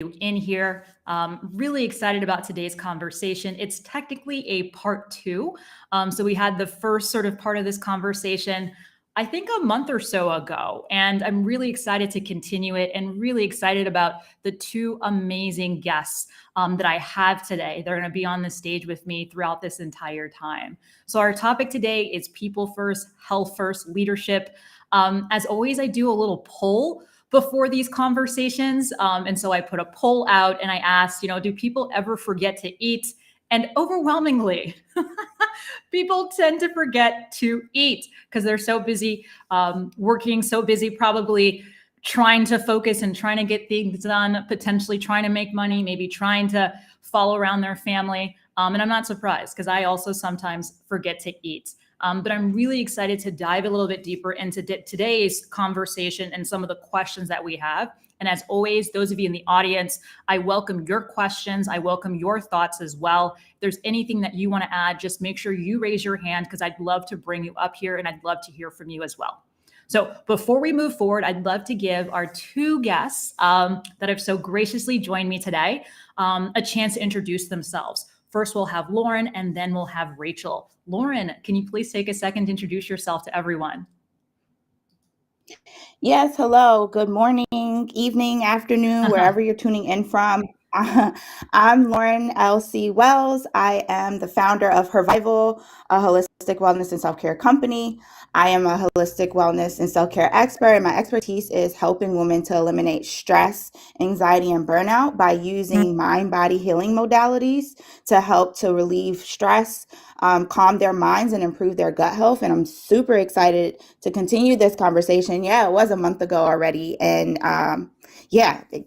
in here. Really excited about today's conversation. It's technically a part two. So we had the first sort of part of this conversation, I think a month or so ago, and I'm really excited to continue it and really excited about the two amazing guests that I have today. They're going to be on the stage with me throughout this entire time. So our topic today is people first, health first, leadership. As always, I do a little poll before these conversations. And so I put a poll out and I asked, do people ever forget to eat? And overwhelmingly, people tend to forget to eat because they're so busy working, so busy probably trying to focus and trying to get things done, potentially trying to make money, maybe trying to follow around their family. And I'm not surprised because I also sometimes forget to eat. But I'm really excited to dive a little bit deeper into today's conversation and some of the questions that we have. And as always, those of you in the audience, I welcome your questions. I welcome your thoughts as well. If there's anything that you want to add, just make sure you raise your hand because I'd love to bring you up here and I'd love to hear from you as well. So before we move forward, I'd love to give our two guests that have so graciously joined me today a chance to introduce themselves. First, we'll have Lauren, and then we'll have Rachel. Lauren, can you please take a second to introduce yourself to everyone? Yes, hello. Good morning, evening, afternoon, wherever you're tuning in from. I'm Lauren L.C. Wells. I am the founder of Hervival, a holistic wellness and self-care company. I am a holistic wellness and self-care expert, and my expertise is helping women to eliminate stress, anxiety, and burnout by using mind-body healing modalities to help to relieve stress, calm their minds, and improve their gut health. And I'm super excited to continue this conversation. Yeah, it was a month ago already. And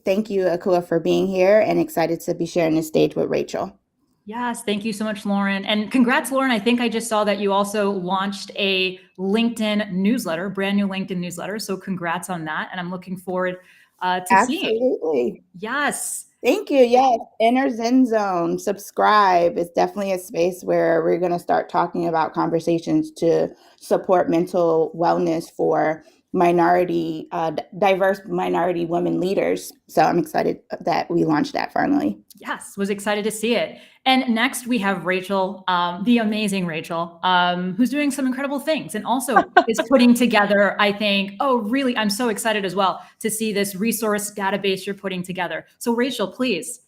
thank you, Akua, for being here and excited to be sharing this stage with Rachel. Yes, thank you so much, Lauren. And congrats, Lauren. I think I just saw that you also launched a LinkedIn newsletter, brand new LinkedIn newsletter. So congrats on that. And I'm looking forward to seeing. Absolutely. Yes. Thank you. Yes. Inner Zen Zone. Subscribe. It's definitely a space where we're going to start talking about conversations to support mental wellness for diverse minority women leaders. So I'm excited that we launched that finally. Yes, was excited to see it. And next we have Rachel, the amazing Rachel, who's doing some incredible things and also is putting together, I think, really, I'm so excited as well to see this resource database you're putting together. So Rachel, please.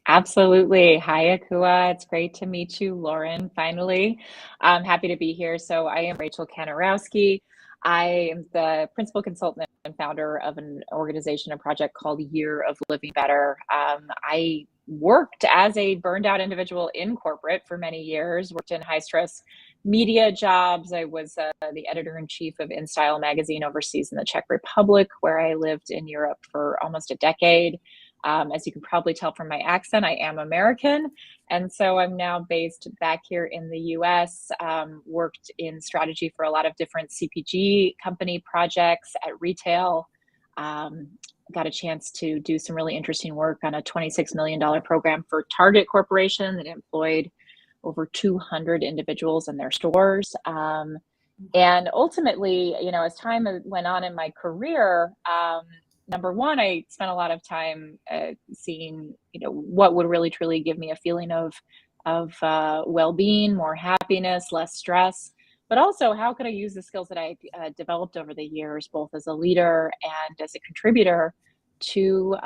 Absolutely. Hi, Akua. It's great to meet you, Lauren, finally. I'm happy to be here. So I am Rachel Kanarowski. I am the principal consultant and founder of an organization, a project called Year of Living Better. I worked as a burned out individual in corporate for many years, worked in high stress media jobs. I was the editor-in-chief of InStyle magazine overseas in the Czech Republic, where I lived in Europe for almost a decade. As you can probably tell from my accent, I am American. And so I'm now based back here in the US, worked in strategy for a lot of different CPG company projects at retail. Got a chance to do some really interesting work on a $26 million program for Target Corporation that employed over 200 individuals in their stores. And ultimately, as time went on in my career, number one, I spent a lot of time seeing, what would really truly give me a feeling of well-being, more happiness, less stress, but also how could I use the skills that I developed over the years, both as a leader and as a contributor, to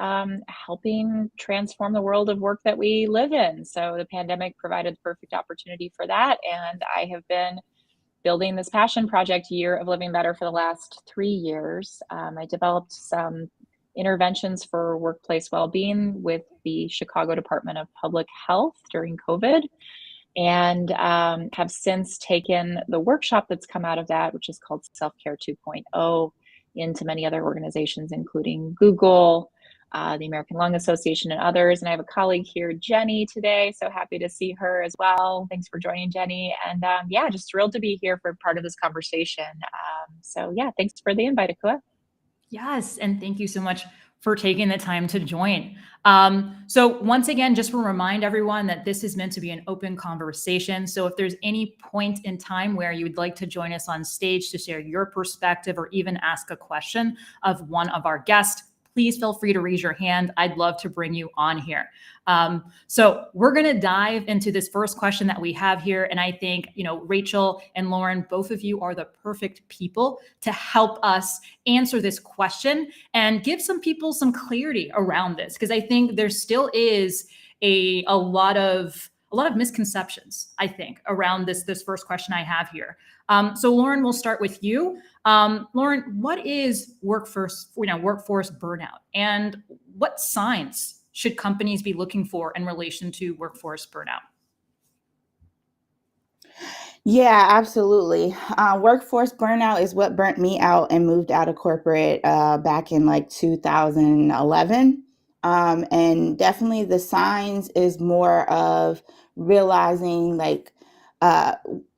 helping transform the world of work that we live in. So the pandemic provided the perfect opportunity for that, and I have been building this passion project, Year of Living Better, for the last 3 years. I developed some interventions for workplace well-being with the Chicago Department of Public Health during COVID, and have since taken the workshop that's come out of that, which is called Self-Care 2.0, into many other organizations, including Google, the American Lung Association, and others. And I have a colleague here, Jenny, today. So happy to see her as well. Thanks for joining, Jenny. And just thrilled to be here for part of this conversation. Thanks for the invite, Akua. Yes, and thank you so much for taking the time to join. So once again, just to remind everyone that this is meant to be an open conversation. So if there's any point in time where you would like to join us on stage to share your perspective or even ask a question of one of our guests, please feel free to raise your hand. I'd love to bring you on here. So we're going to dive into this first question that we have here. And I think, Rachel and Lauren, both of you are the perfect people to help us answer this question and give some people some clarity around this. Because I think there still is a lot of misconceptions, I think, around this first question I have here. So Lauren, we'll start with you. Lauren, what is workforce burnout, and what signs should companies be looking for in relation to workforce burnout? Yeah, absolutely. Workforce burnout is what burnt me out and moved out of corporate back in like 2011. And definitely the signs is more of realizing like uh,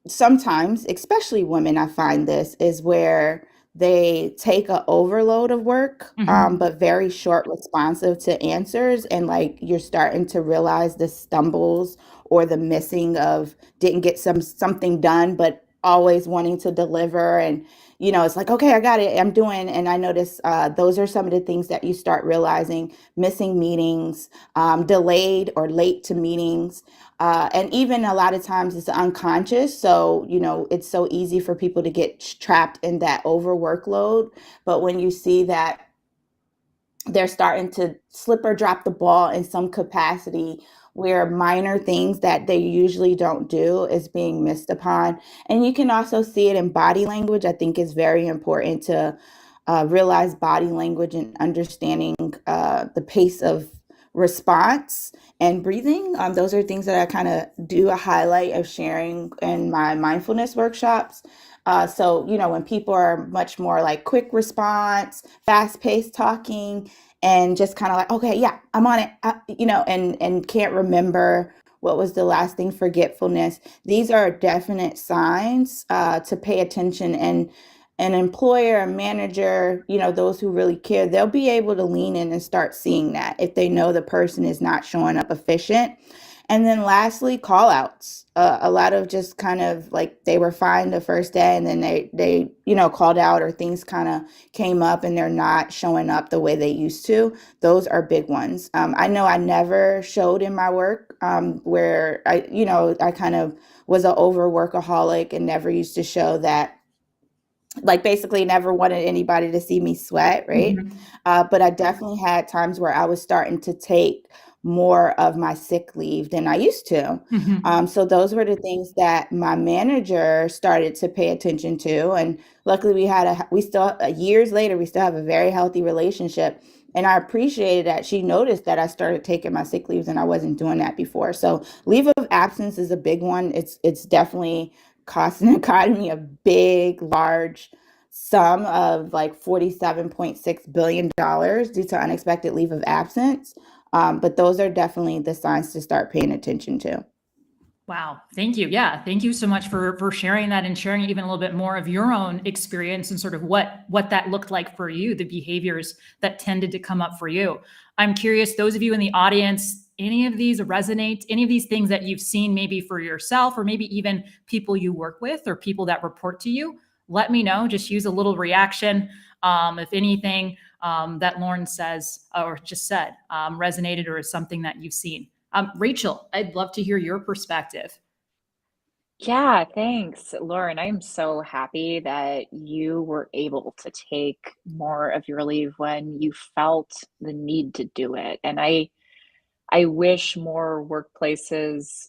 sometimes, especially women, I find this is where they take a overload of work, but very short responsive to answers. And like you're starting to realize the stumbles or the missing of didn't get something done, but always wanting to deliver. And, it's like, okay, I got it. I'm doing. And I notice those are some of the things that you start realizing: missing meetings, delayed or late to meetings. And even a lot of times it's unconscious. So, it's so easy for people to get trapped in that overworkload. But when you see that they're starting to slip or drop the ball in some capacity, where minor things that they usually don't do is being missed upon. And you can also see it in body language. I think it's very important to realize body language and understanding the pace of response and breathing. Those are things that I kind of do a highlight of sharing in my mindfulness workshops. So, when people are much more like quick response, fast paced talking, and just kind of like, okay, yeah, I'm on it, and can't remember what was the last thing, forgetfulness. These are definite signs to pay attention. And an employer, a manager, those who really care, they'll be able to lean in and start seeing that if they know the person is not showing up efficient. And then lastly, call outs. A lot of just kind of like they were fine the first day and then they called out, or things kind of came up and they're not showing up the way they used to. Those are big ones. I know I never showed in my work where I kind of was an over workaholic and never used to show that, like basically never wanted anybody to see me sweat, right? But I definitely had times where I was starting to take more of my sick leave than I used to. So those were the things that my manager started to pay attention to. And luckily years later, we still have a very healthy relationship. And I appreciated that she noticed that I started taking my sick leaves and I wasn't doing that before. So leave of absence is a big one. It's definitely costing the economy a big, large sum of like $47.6 billion due to unexpected leave of absence. But those are definitely the signs to start paying attention to. Wow. Thank you. Yeah. Thank you so much for sharing that and sharing even a little bit more of your own experience and sort of what that looked like for you, the behaviors that tended to come up for you. I'm curious, those of you in the audience, any of these resonate, any of these things that you've seen maybe for yourself, or maybe even people you work with or people that report to you, let me know. Just use a little reaction. If anything that Lauren says or just said resonated or is something that you've seen. Rachel, I'd love to hear your perspective. Yeah, thanks, Lauren. I'm so happy that you were able to take more of your leave when you felt the need to do it. And I wish more workplaces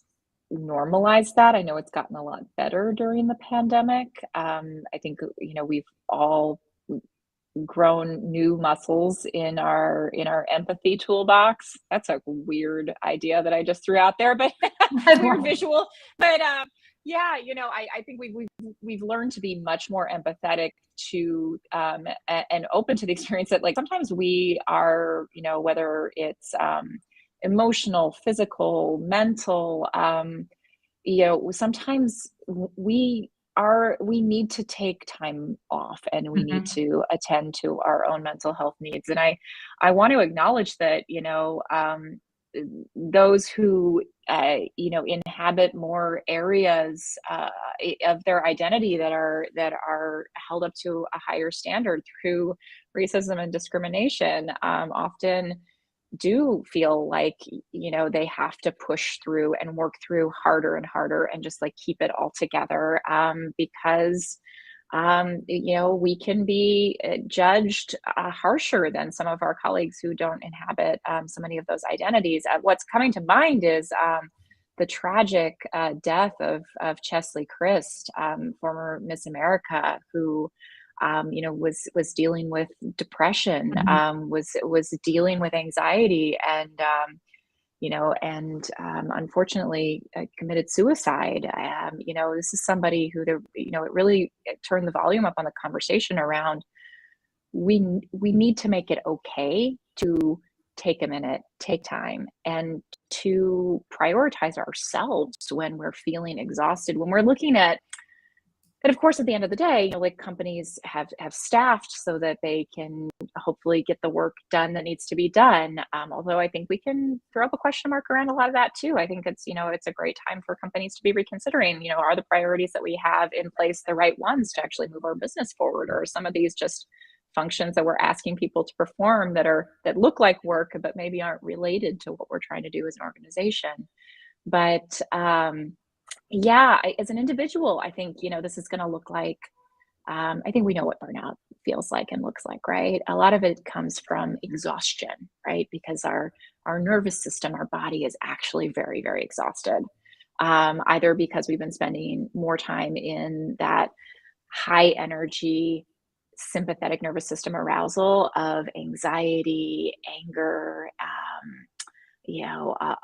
normalize that. I know it's gotten a lot better during the pandemic. I think, we've all grown new muscles in our empathy toolbox. That's a weird idea that I just threw out there, but weird visual. But yeah, I think we've learned to be much more empathetic to and open to the experience that, like, sometimes we are, whether it's emotional, physical, mental, sometimes we need to take time off and we need to attend to our own mental health needs. And I want to acknowledge that, those who inhabit more areas of their identity that are held up to a higher standard through racism and discrimination, often do feel like they have to push through and work through harder and harder and just like keep it all together, because we can be judged harsher than some of our colleagues who don't inhabit so many of those identities. What's coming to mind is the tragic death of Chesley Christ, former Miss America, who was dealing with depression, was dealing with anxiety, and unfortunately committed suicide. This is somebody who it really turned the volume up on the conversation around. We need to make it okay to take a minute, take time, and to prioritize ourselves when we're feeling exhausted, when we're looking at. But of course, at the end of the day, like companies have staffed so that they can hopefully get the work done that needs to be done. Although I think we can throw up a question mark around a lot of that too. I think it's a great time for companies to be reconsidering, are the priorities that we have in place the right ones to actually move our business forward, or some of these just functions that we're asking people to perform that look like work, but maybe aren't related to what we're trying to do as an organization. But as an individual, I think, this is going to look like, I think we know what burnout feels like and looks like, right? A lot of it comes from exhaustion, right? Because our nervous system, our body is actually very, very exhausted, either because we've been spending more time in that high energy, sympathetic nervous system arousal of anxiety, anger,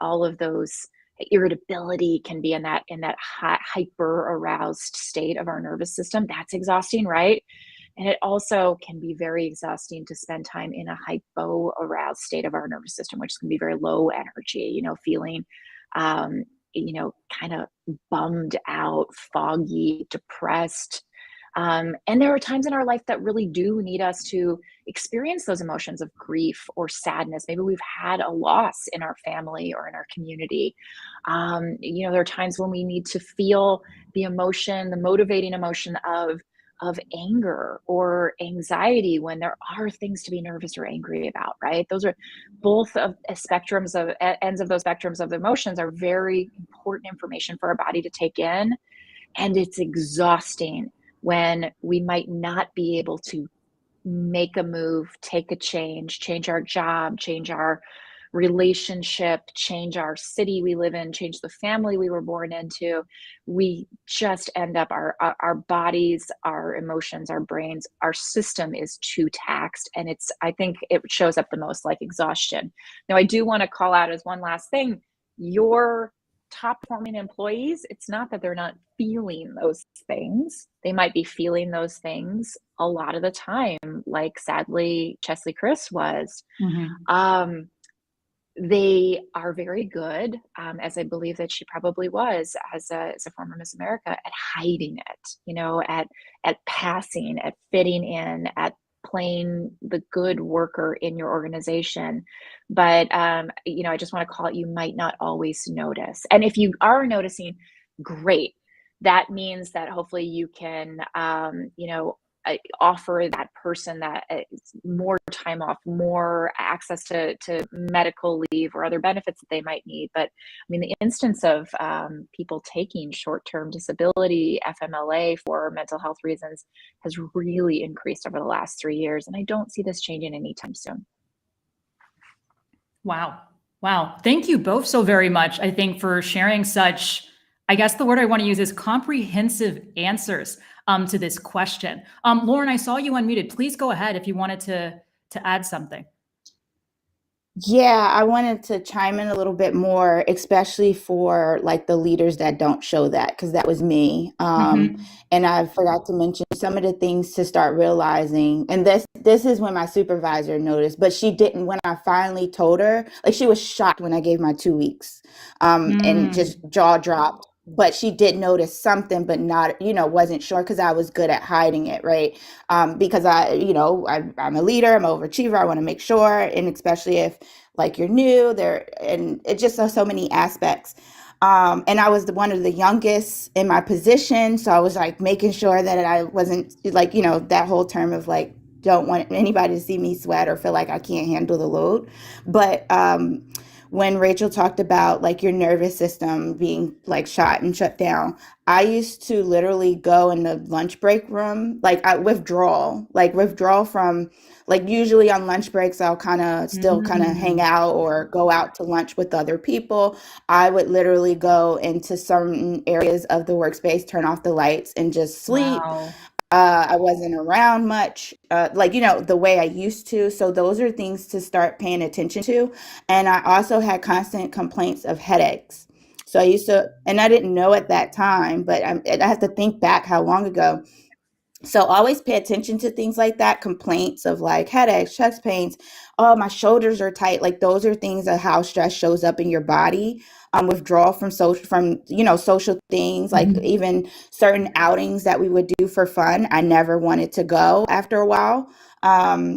all of those. Irritability can be in that hyper aroused state of our nervous system. That's exhausting, right? And it also can be very exhausting to spend time in a hypo aroused state of our nervous system, which can be very low energy, feeling, kind of bummed out, foggy, depressed. And there are times in our life that really do need us to experience those emotions of grief or sadness. Maybe we've had a loss in our family or in our community. There are times when we need to feel the emotion, the motivating emotion of anger or anxiety, when there are things to be nervous or angry about, right? Those are both of ends of those spectrums of emotions are very important information for our body to take in. And it's exhausting when we might not be able to make a move, take a change our job, change our relationship, change our city we live in, change the family we were born into. We just end up, our bodies, our emotions, our brains, our system is too taxed. And I think it shows up the most like exhaustion. Now, I do want to call out as one last thing, your top performing employees, it's not that they're not feeling those things. They might be feeling those things a lot of the time, like sadly Chesley Christ was. They are very good, as I believe that she probably was as a former Miss America, at hiding it, at passing, at fitting in, at playing the good worker in your organization. But, I just want to call it, you might not always notice. And if you are noticing, great. That means that hopefully you can, offer that person that more time off, more access to medical leave or other benefits that they might need. But I mean, the instance of people taking short-term disability, FMLA, for mental health reasons has really increased over the last 3 years. And I don't see this changing anytime soon. Wow. Thank you both so very much, I think, for sharing such, I guess the word I want to use is comprehensive answers to this question. Lauren, I saw you unmuted. Please go ahead if you wanted to add something. Yeah, I wanted to chime in a little bit more, especially for like the leaders that don't show that, because that was me. And I forgot to mention some of the things to start realizing. And this is when my supervisor noticed, but she didn't when I finally told her. Like, she was shocked when I gave my 2 weeks, and just jaw dropped. but she did notice something, but not, wasn't sure because I was good at hiding it, right? Because I'm a leader, I'm an overachiever, I want to make sure, and especially if like you're new there, and it just so many aspects. And I was one of the youngest in my position, so I was like making sure that I wasn't like, that whole term of like, don't want anybody to see me sweat or feel like I can't handle the load. But when Rachel talked about like your nervous system being like shot and shut down, I used to literally go in the lunch break room, like I withdrawal from, like, usually on lunch breaks, I'll still kind of hang Mm, out or go out to lunch with other people. I would literally go into certain areas of the workspace, turn off the lights, and just sleep. wow. I wasn't around much, like, the way I used to. So those are things to start paying attention to. And I also had constant complaints of headaches. So I used to, and I didn't know at that time, but I have to think back how long ago. So always pay attention to things like that, complaints of like headaches, chest pains, oh, my shoulders are tight. Like those are things of how stress shows up in your body. Withdrawal from social things, like Mhm. even certain outings that we would do for fun. I never wanted to go after a while.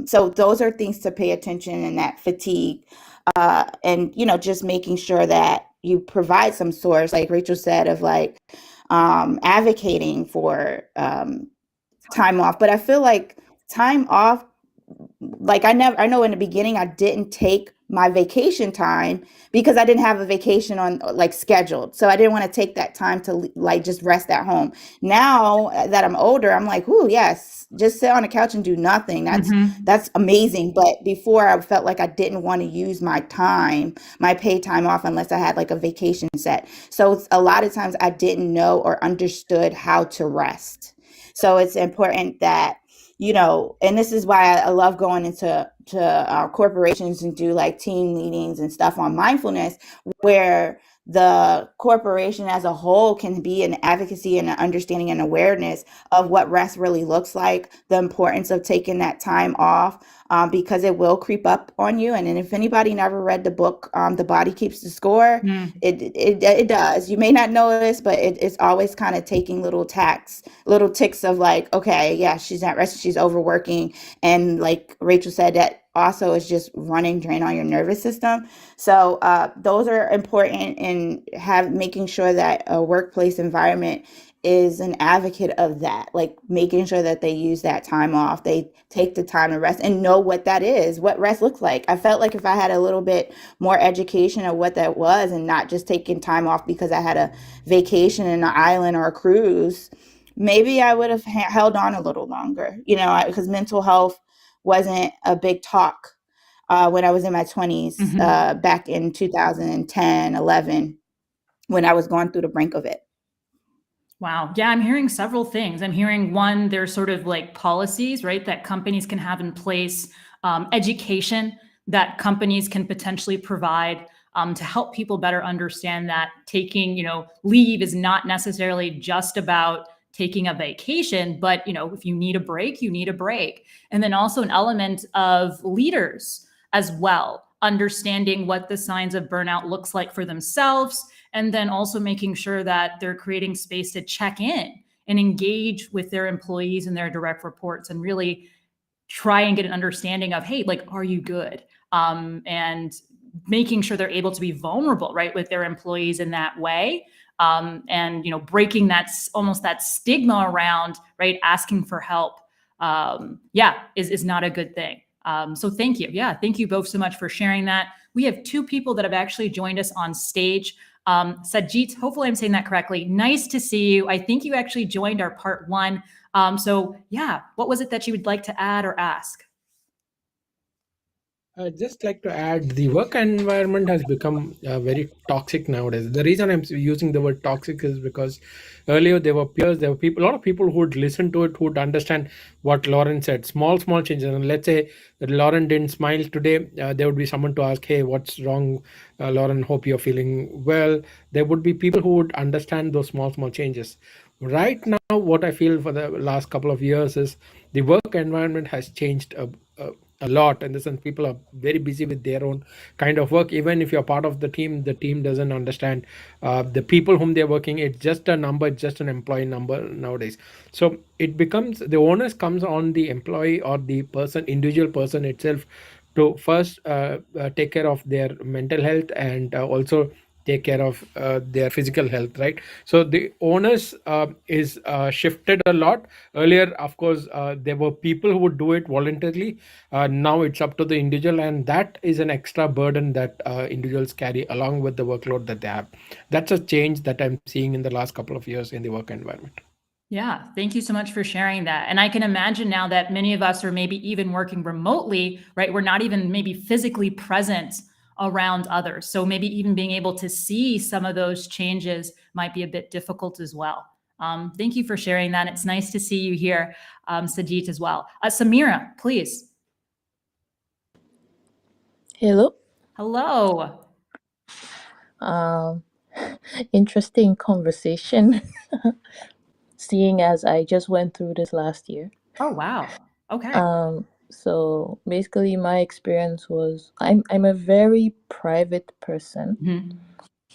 So those are things to pay attention, and that fatigue, and just making sure that you provide some source, like Rachel said, of like advocating for time off. But I feel like time off, like I know in the beginning I didn't take my vacation time because I didn't have a vacation on like scheduled. So I didn't want to take that time to like just rest at home. Now that I'm older, I'm like, "Ooh, yes, just sit on the couch and do nothing." Mhm. That's amazing. But before I felt like I didn't want to use my time, my paid time off, unless I had like a vacation set. So a lot of times I didn't know or understood how to rest. So it's important that, and this is why I love going into corporations and do like team meetings and stuff on mindfulness, where the corporation as a whole can be an advocacy and an understanding and awareness of what rest really looks like, the importance of taking that time off, because it will creep up on you. And then if anybody never read the book, The Body Keeps the Score, Mm. it does. You may not notice, but it's always kind of taking little ticks of like, okay, yeah, she's not resting, she's overworking. And like Rachel said, that also is just running drain on your nervous system. So those are important, in making sure that a workplace environment is an advocate of that, like making sure that they use that time off, they take the time to rest and know what that is, what rest looks like. I felt like if I had a little bit more education of what that was, and not just taking time off because I had a vacation in an island or a cruise, maybe I would have held on a little longer, because mental health wasn't a big talk when I was in my 20s, Mhm. back in 2010, 11, when I was going through the brink of it. Wow. Yeah, I'm hearing several things. I'm hearing one, there's sort of like policies, right, that companies can have in place, education that companies can potentially provide, to help people better understand that taking, leave is not necessarily just about taking a vacation, but if you need a break, you need a break. And then also an element of leaders as well, understanding what the signs of burnout looks like for themselves, and then also making sure that they're creating space to check in and engage with their employees and their direct reports, and really try and get an understanding of, hey, like, are you good? And making sure they're able to be vulnerable, right, with their employees in that way. And breaking almost that stigma around, right, asking for help, yeah, is not a good thing. So thank you. Yeah, thank you both so much for sharing that. We have two people that have actually joined us on stage. Sajit, hopefully I'm saying that correctly. Nice to see you. I think you actually joined our part one. So yeah, what was it that you would like to add or ask? I'd just like to add, the work environment has become very toxic nowadays. The reason I'm using the word toxic is because earlier there were peers, there were people, a lot of people who would listen to it, who would understand what Lauren said. Small changes. And let's say that Lauren didn't smile today, there would be someone to ask, "Hey, what's wrong, Lauren? Hope you're feeling well." There would be people who would understand those small changes. Right now, what I feel for the last couple of years is the work environment has changed a lot, in the sense people are very busy with their own kind of work. Even if you're part of the team doesn't understand the people whom they're working. It's just a number, it's just an employee number nowadays. So it becomes, the onus comes on the employee or the person, individual person itself, to first take care of their mental health, and also take care of their physical health, right? So the onus is shifted a lot. Earlier, of course, there were people who would do it voluntarily. Now it's up to the individual, and that is an extra burden that individuals carry along with the workload that they have. That's a change that I'm seeing in the last couple of years in the work environment. Yeah, thank you so much for sharing that. And I can imagine now that many of us are maybe even working remotely, right? We're not even maybe physically present around others. So maybe even being able to see some of those changes might be a bit difficult as well. Thank you for sharing that. It's nice to see you here, Sajid, as well. Samira, please. Hello. Hello. Interesting conversation. Seeing as I just went through this last year. Oh, wow. Okay. So basically my experience was I'm a very private person. Mhm.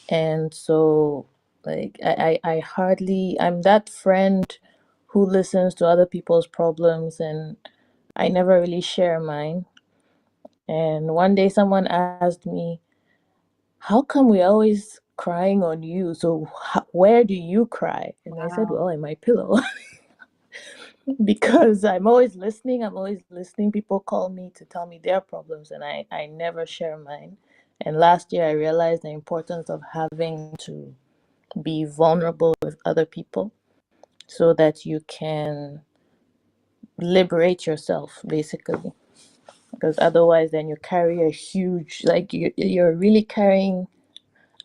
And so like I hardly, I'm that friend who listens to other people's problems, and I never really share mine. And one day someone asked me, how come we always crying on you? So where do you cry? And I said, Wow. well, in my pillow. Because I'm always listening. I'm always listening. People call me to tell me their problems, and I never share mine. And last year I realized the importance of having to be vulnerable with other people so that you can liberate yourself, basically. Because otherwise then you carry a huge, like you're really carrying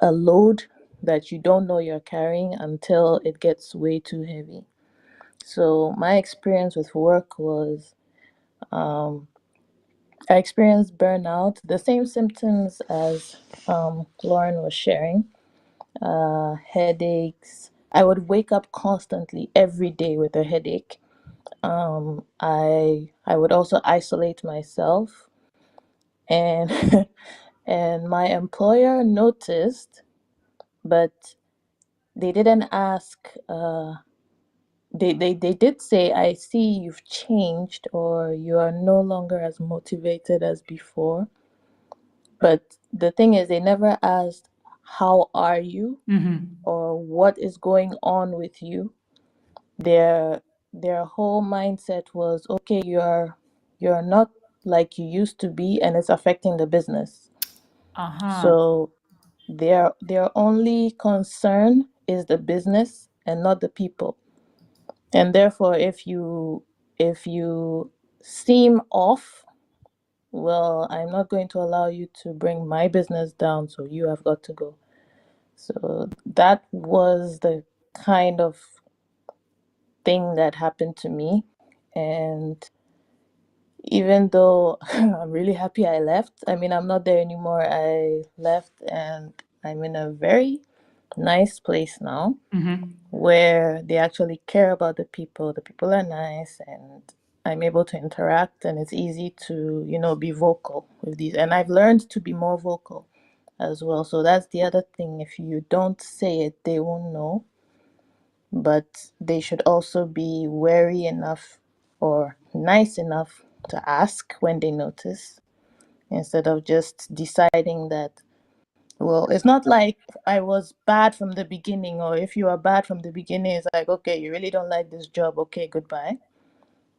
a load that you don't know you're carrying until it gets way too heavy. So my experience with work was I experienced burnout, the same symptoms as Lauren was sharing, headaches. I would wake up constantly every day with a headache. I would also isolate myself, and and my employer noticed, but they didn't ask. They did say, I see you've changed, or you are no longer as motivated as before. But the thing is, they never asked, how are you, Mhm. or what is going on with you. Their whole mindset was, okay, you're not like you used to be, and it's affecting the business. Uh-huh. So their only concern is the business and not the people. And therefore, if you seem off, well, I'm not going to allow you to bring my business down, so you have got to go. So that was the kind of thing that happened to me. And even though I'm really happy I left, I mean, I'm not there anymore. I left and I'm in a very nice place now Mhm. where they actually care about the people. The people are nice, and I'm able to interact, and it's easy to, be vocal with these. And I've learned to be more vocal as well. So that's the other thing. If you don't say it, they won't know. But they should also be wary enough or nice enough to ask when they notice, instead of just deciding that, well, it's not like I was bad from the beginning, or if you are bad from the beginning, it's like, okay, you really don't like this job, okay, goodbye.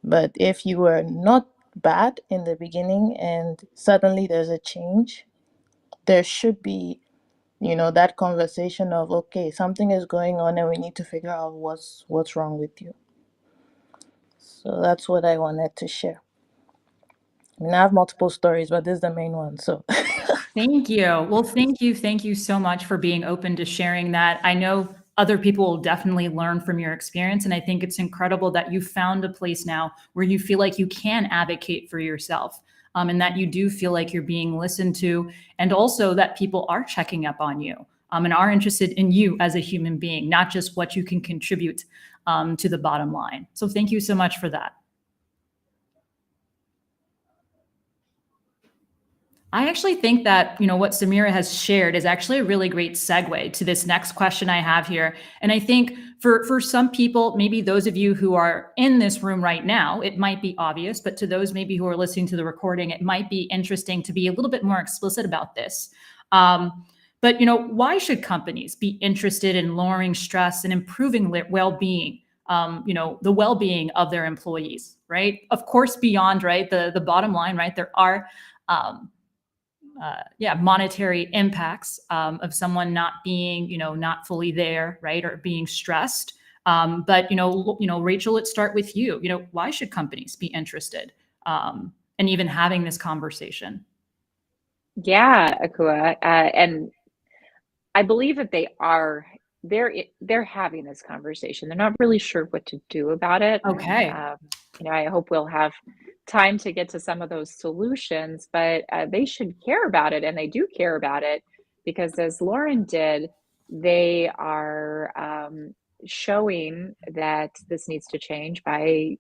But if you were not bad in the beginning and suddenly there's a change, there should be, that conversation of, okay, something is going on and we need to figure out what's wrong with you. So that's what I wanted to share. I mean, I have multiple stories, but this is the main one. So Thank you. Well, thank you. Thank you so much for being open to sharing that. I know other people will definitely learn from your experience. And I think it's incredible that you found a place now where you feel like you can advocate for yourself, and that you do feel like you're being listened to, and also that people are checking up on you, and are interested in you as a human being, not just what you can contribute to the bottom line. So thank you so much for that. I actually think that, what Samira has shared is actually a really great segue to this next question I have here. And I think for some people, maybe those of you who are in this room right now, it might be obvious, but to those maybe who are listening to the recording, it might be interesting to be a little bit more explicit about this. But why should companies be interested in lowering stress and improving well-being? The well-being of their employees, right? Of course, beyond right the bottom line, right? There are monetary impacts of someone not being, not fully there, right, or being stressed. But Rachel, let's start with you. Why should companies be interested in even having this conversation? Yeah, Akua, and I believe that they're having this conversation. They're not really sure what to do about it. Okay. And, I hope we'll have time to get to some of those solutions, but they should care about it, and they do care about it because, as Lauren did, they are showing that this needs to change by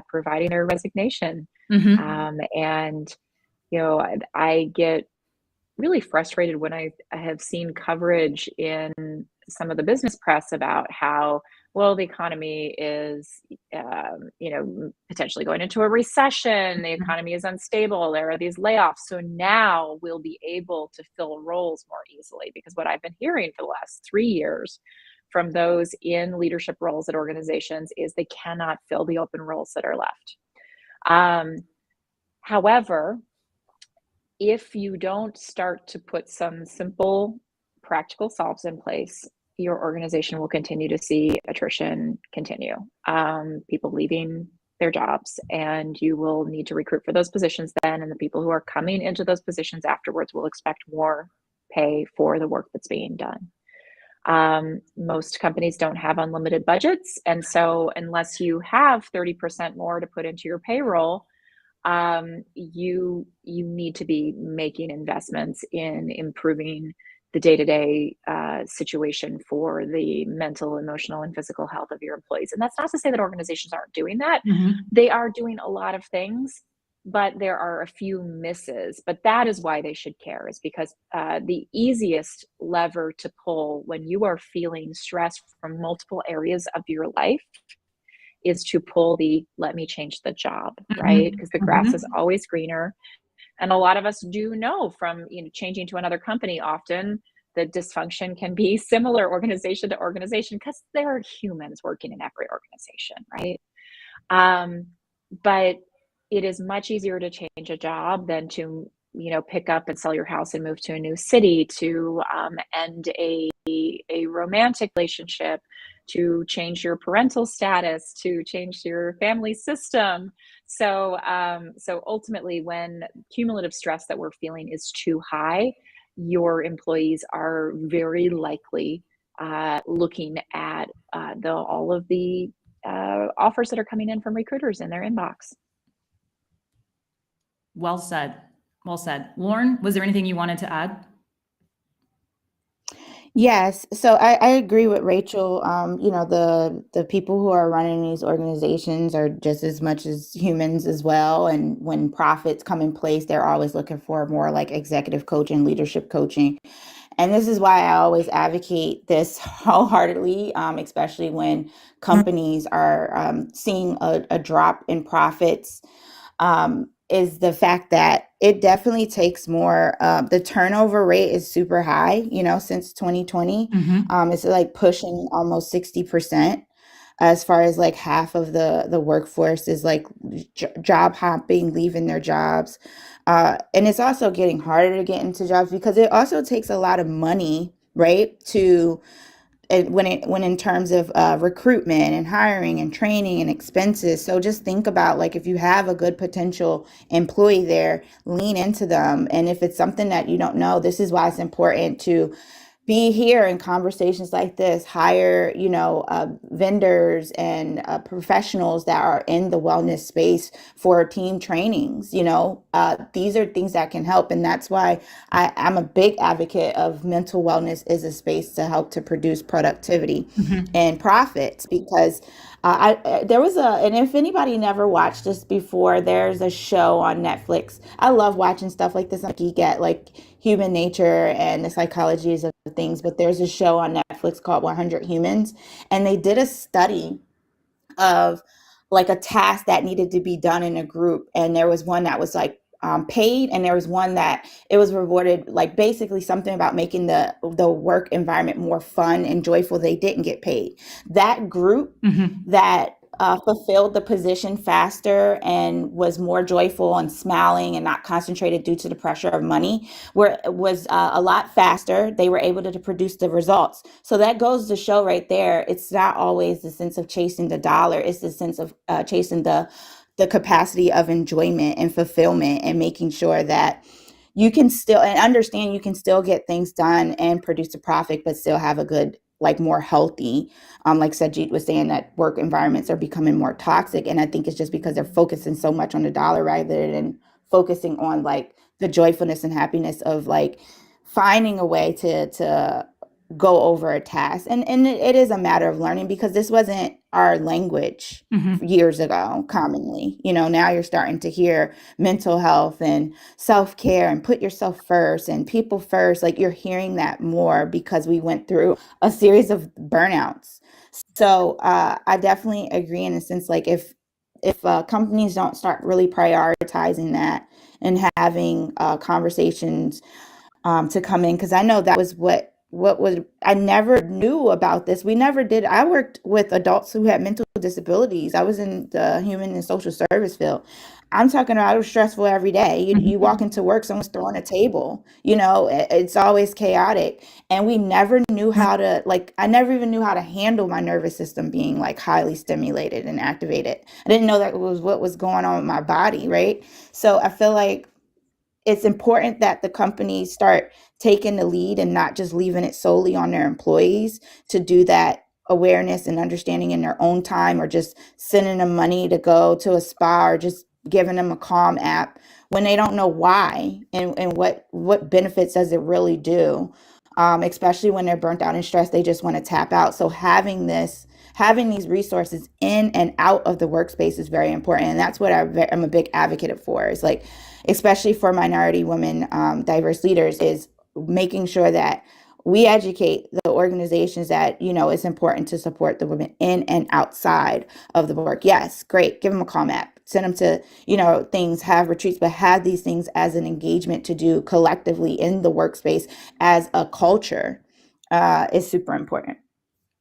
providing their resignation. Mm-hmm. And I get really frustrated when I have seen coverage in some of the business press about how, well, the economy is, potentially going into a recession. The economy is unstable. There are these layoffs. So now we'll be able to fill roles more easily. Because what I've been hearing for the last 3 years from those in leadership roles at organizations is they cannot fill the open roles that are left. However, if you don't start to put some simple, practical solves in place, your organization will continue to see attrition continue, people leaving their jobs, and you will need to recruit for those positions then, and the people who are coming into those positions afterwards will expect more pay for the work that's being done. Most companies don't have unlimited budgets, and so unless you have 30% more to put into your payroll, you need to be making investments in improving the day-to-day situation for the mental, emotional, and physical health of your employees. And that's not to say that organizations aren't doing that. Mm-hmm. They are doing a lot of things, but there are a few misses. But that is why they should care, is because the easiest lever to pull when you are feeling stress from multiple areas of your life is to pull the let me change the job, right? Because the grass is always greener. And a lot of us do know from changing to another company, often the dysfunction can be similar organization to organization because there are humans working in every organization, right? But it is much easier to change a job than to pick up and sell your house and move to a new city, to end a romantic relationship, to change your parental status, to change your family system. So ultimately, when cumulative stress that we're feeling is too high, your employees are very likely looking at all of the offers that are coming in from recruiters in their inbox. Well said. Well said. Lauren, was there anything you wanted to add? Yes, so I agree with Rachel. The people who are running these organizations are just as much as humans as well. And when profits come in place, they're always looking for more like executive coaching, leadership coaching. And this is why I always advocate this wholeheartedly, especially when companies are seeing a drop in profits. Is the fact that it definitely takes more. The turnover rate is super high, since 2020. Mm-hmm. It's like pushing almost 60%, as far as like half of the workforce is like job hopping, leaving their jobs. And it's also getting harder to get into jobs because it also takes a lot of money, right? When in terms of recruitment and hiring and training and expenses. So just think about, like, if you have a good potential employee there, lean into them. And if it's something that you don't know, this is why it's important to be here in conversations like this, hire, vendors and professionals that are in the wellness space for team trainings. These are things that can help. And that's why I'm a big advocate of mental wellness is a space to help to produce productivity and profits, because There was and if anybody never watched this before, there's a show on Netflix. I love watching stuff like this. I'm a geek at like human nature and the psychologies of things, but there's a show on Netflix called 100 Humans, and they did a study of like a task that needed to be done in a group. And there was one that was like paid, and there was one that it was rewarded, like basically something about making the work environment more fun and joyful. They didn't get paid. That group that fulfilled the position faster and was more joyful and smiling and not concentrated due to the pressure of money was a lot faster. They were able to produce the results. So that goes to show right there, it's not always the sense of chasing the dollar, it's the sense of chasing the capacity of enjoyment and fulfillment, and making sure that you can still, and understand you can still get things done and produce a profit, but still have a good, like more healthy, like Sajid was saying, that work environments are becoming more toxic. And I think it's just because they're focusing so much on the dollar rather than focusing on like the joyfulness and happiness of like finding a way to go over a task. And it is a matter of learning, because this wasn't our language years ago commonly. Now you're starting to hear mental health and self-care and put yourself first and people first. Like you're hearing that more because we went through a series of burnouts. So I definitely agree in a sense, like if companies don't start really prioritizing that and having conversations to come in, because I know that was what was, I never knew about this. We never did. I worked with adults who had mental disabilities. I was in the human and social service field. I'm talking about, it was stressful every day. You walk into work, someone's throwing a table. It's always chaotic, and we never knew how to, like, I never even knew how to handle my nervous system being like highly stimulated and activated. I didn't know that was what was going on with my body, right? So I feel like it's important that the companies start taking the lead and not just leaving it solely on their employees to do that awareness and understanding in their own time, or just sending them money to go to a spa, or just giving them a Calm app when they don't know why, and what benefits does it really do, especially when they're burnt out and stressed. They just want to tap out. So having these resources in and out of the workspace is very important. And that's what I'm a big advocate for, is like, especially for minority women, diverse leaders, is making sure that we educate the organizations that, it's important to support the women in and outside of the work. Yes, great. Give them a Calm app, send them to, things, have retreats, but have these things as an engagement to do collectively in the workspace as a culture is super important.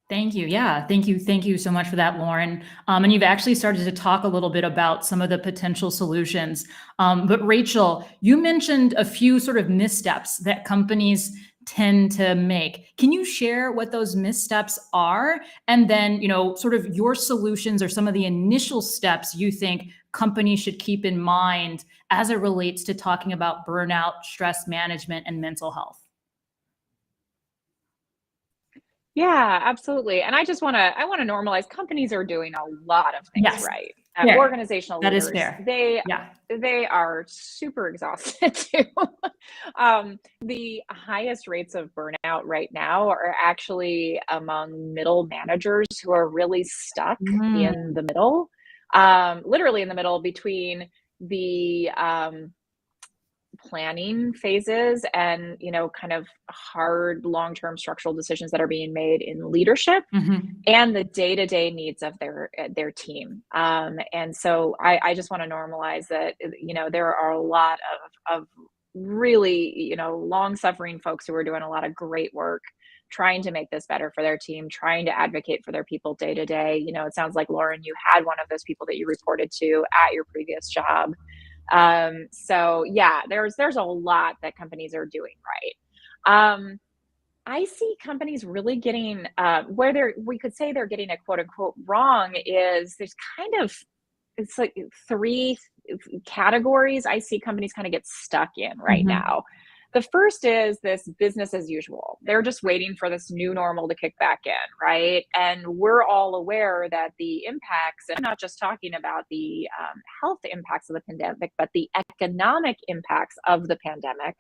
Thank you. Yeah. Thank you. Thank you so much for that, Lauren. And you've actually started to talk a little bit about some of the potential solutions. But Rachel, you mentioned a few sort of missteps that companies tend to make. Can you share what those missteps are? And then, sort of your solutions or some of the initial steps you think companies should keep in mind as it relates to talking about burnout, stress management, and mental health? Yeah, absolutely. And I want to normalize, companies are doing a lot of things Yes. right. Fair. Organizational That leaders, is fair. they are super exhausted too. The highest rates of burnout right now are actually among middle managers who are really stuck in the middle, literally in the middle between the planning phases and kind of hard long-term structural decisions that are being made in leadership and the day-to-day needs of their team. And so I just want to normalize that there are a lot of really long-suffering folks who are doing a lot of great work trying to make this better for their team, trying to advocate for their people day to day. It sounds like, Lauren, you had one of those people that you reported to at your previous job. So yeah, there's a lot that companies are doing right. I see companies really getting where we could say they're getting it quote unquote wrong is it's like three categories I see companies kind of get stuck in right now. The first is this business as usual. They're just waiting for this new normal to kick back in, right? And we're all aware that the impacts, and I'm not just talking about the health impacts of the pandemic, but the economic impacts of the pandemic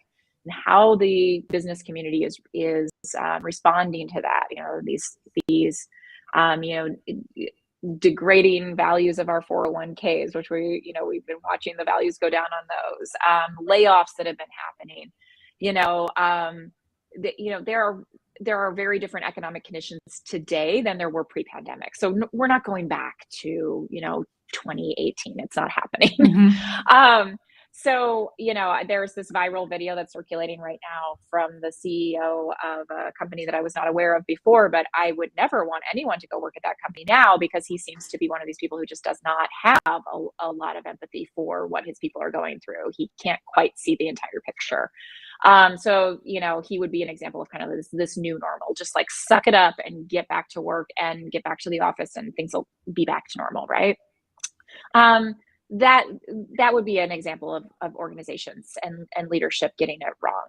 and how the business community is responding to that. These degrading values of our 401ks, which we've been watching the values go down on those, layoffs that have been happening, there are very different economic conditions today than there were pre-pandemic. So we're not going back to, 2018. It's not happening. Mhm. So, there's this viral video that's circulating right now from the CEO of a company that I was not aware of before, but I would never want anyone to go work at that company now, because he seems to be one of these people who just does not have a lot of empathy for what his people are going through. He can't quite see the entire picture. So, he would be an example of kind of this new normal, just like suck it up and get back to work and get back to the office and things will be back to normal, right? That would be an example of organizations and leadership getting it wrong.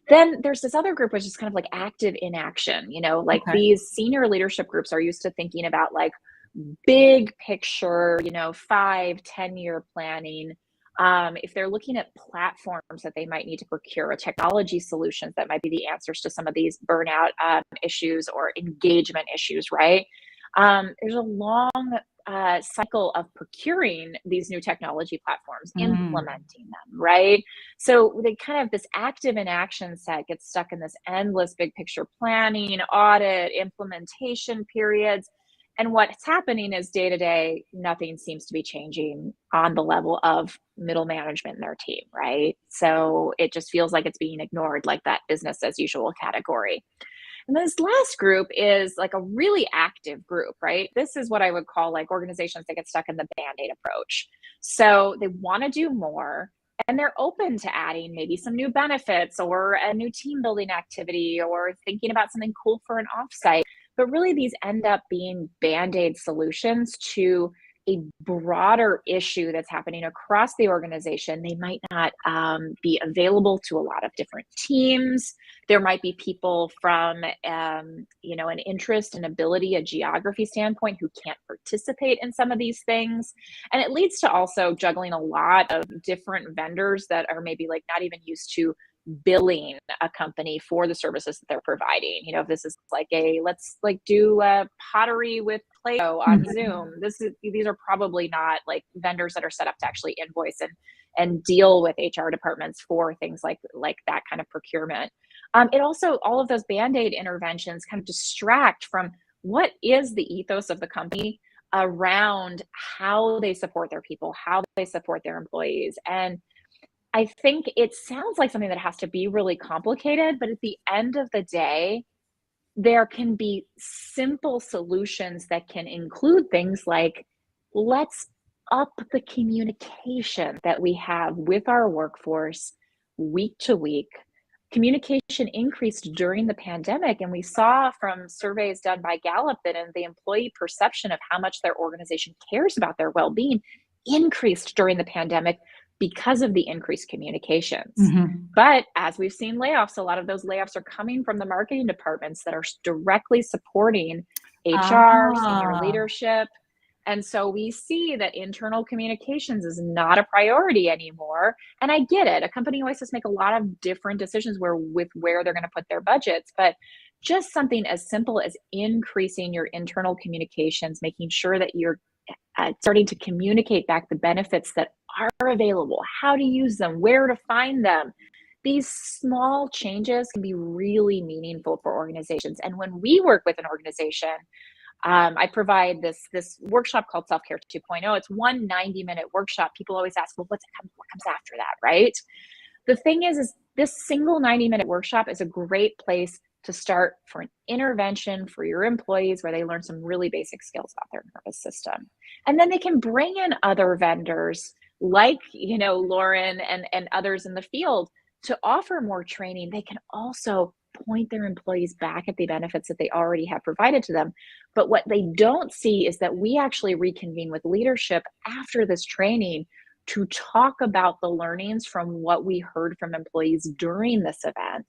Then there's this other group, which is kind of like active inaction. Okay. These senior leadership groups are used to thinking about like big picture, 5-10 year planning. If they're looking at platforms that they might need to procure, or technology solutions that might be the answers to some of these burnout issues or engagement issues, right? There's a long cycle of procuring these new technology platforms, implementing them, right? So they kind of, this active inaction set gets stuck in this endless big picture planning, audit, implementation periods. And what's happening is day to day, nothing seems to be changing on the level of middle management in their team, right? So it just feels like it's being ignored, like that business as usual category. And this last group is like a really active group, right? This is what I would call like organizations that get stuck in the Band-Aid approach. So they want to do more, and they're open to adding maybe some new benefits or a new team building activity or thinking about something cool for an offsite. But really, these end up being Band-Aid solutions to a broader issue that's happening across the organization. They might not be available to a lot of different teams. There might be people from, an interest and ability, a geography standpoint, who can't participate in some of these things. And it leads to also juggling a lot of different vendors that are maybe like not even used to billing a company for the services that they're providing. If this is like let's like do pottery with Play-Doh on Zoom, these are probably not like vendors that are set up to actually invoice and deal with HR departments for things like that kind of procurement. It also, all of those Band-Aid interventions kind of distract from what is the ethos of the company around how they support their people, how they support their employees. And I think it sounds like something that has to be really complicated, but at the end of the day, there can be simple solutions that can include things like, let's up the communication that we have with our workforce week to week. Communication increased during the pandemic, and we saw from surveys done by Gallup that in the employee perception of how much their organization cares about their well-being increased during the pandemic because of the increased communications. But as we've seen layoffs, a lot of those layoffs are coming from the marketing departments that are directly supporting HR, senior leadership. And so we see that internal communications is not a priority anymore. And I get it. A company always has to make a lot of different decisions where they're going to put their budgets. But just something as simple as increasing your internal communications, making sure that you're starting to communicate back the benefits that are available, how to use them, where to find them. These small changes can be really meaningful for organizations. And when we work with an organization, I provide this workshop called Self-Care 2.0. It's one 90-minute workshop. People always ask, well, what comes after that, right? The thing is this single 90-minute workshop is a great place to start for an intervention for your employees where they learn some really basic skills about their nervous system. And then they can bring in other vendors like, Lauren and others in the field to offer more training. They can also point their employees back at the benefits that they already have provided to them. But what they don't see is that we actually reconvene with leadership after this training to talk about the learnings from what we heard from employees during this event.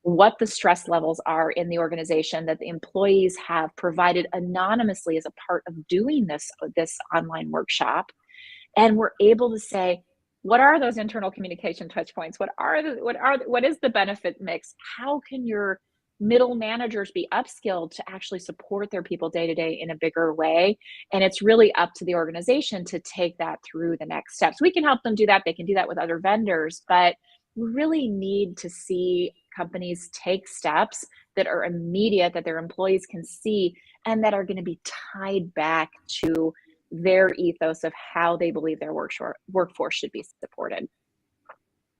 What the stress levels are in the organization that the employees have provided anonymously as a part of doing this online workshop. And we're able to say, what are those internal communication touch points? What is the benefit mix? How can your middle managers be upskilled to actually support their people day to day in a bigger way. And it's really up to the organization to take that through the next steps. We can help them do that. They can do that with other vendors, but we really need to see companies take steps that are immediate, that their employees can see, and that are going to be tied back to their ethos of how they believe their workforce should be supported.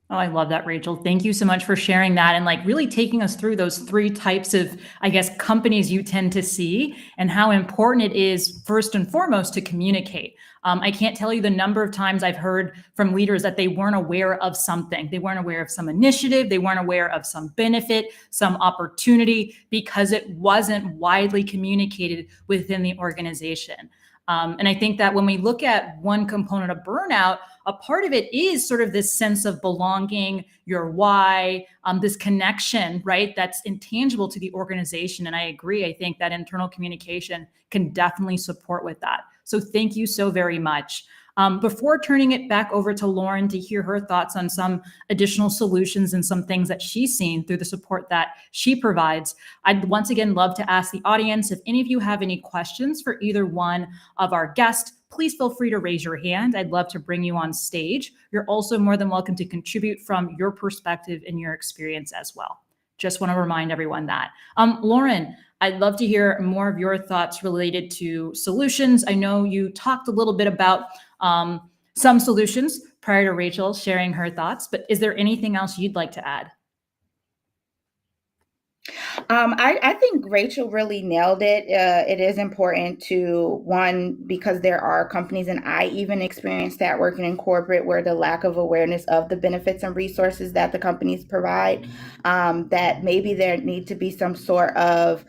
Oh, I love that, Rachel. Thank you so much for sharing that and like really taking us through those three types of, I guess, companies you tend to see and how important it is, first and foremost, to communicate. I can't tell you the number of times I've heard from leaders that they weren't aware of something. They weren't aware of some initiative. They weren't aware of some benefit, some opportunity, because it wasn't widely communicated within the organization. And I think that when we look at one component of burnout, a part of it is sort of this sense of belonging, your why, this connection, right? That's intangible to the organization. And I agree. I think that internal communication can definitely support with that. So thank you so very much. Before turning it back over to Lauren to hear her thoughts on some additional solutions and some things that she's seen through the support that she provides, I'd once again love to ask the audience if any of you have any questions for either one of our guests. Please feel free to raise your hand. I'd love to bring you on stage. You're also more than welcome to contribute from your perspective and your experience as well. Just want to remind everyone that. Lauren, I'd love to hear more of your thoughts related to solutions. I know you talked a little bit about some solutions prior to Rachel sharing her thoughts, but is there anything else you'd like to add? I think Rachel really nailed it. It is important to, one, because there are companies, and I even experienced that working in corporate, where the lack of awareness of the benefits and resources that the companies provide, that maybe there need to be some sort of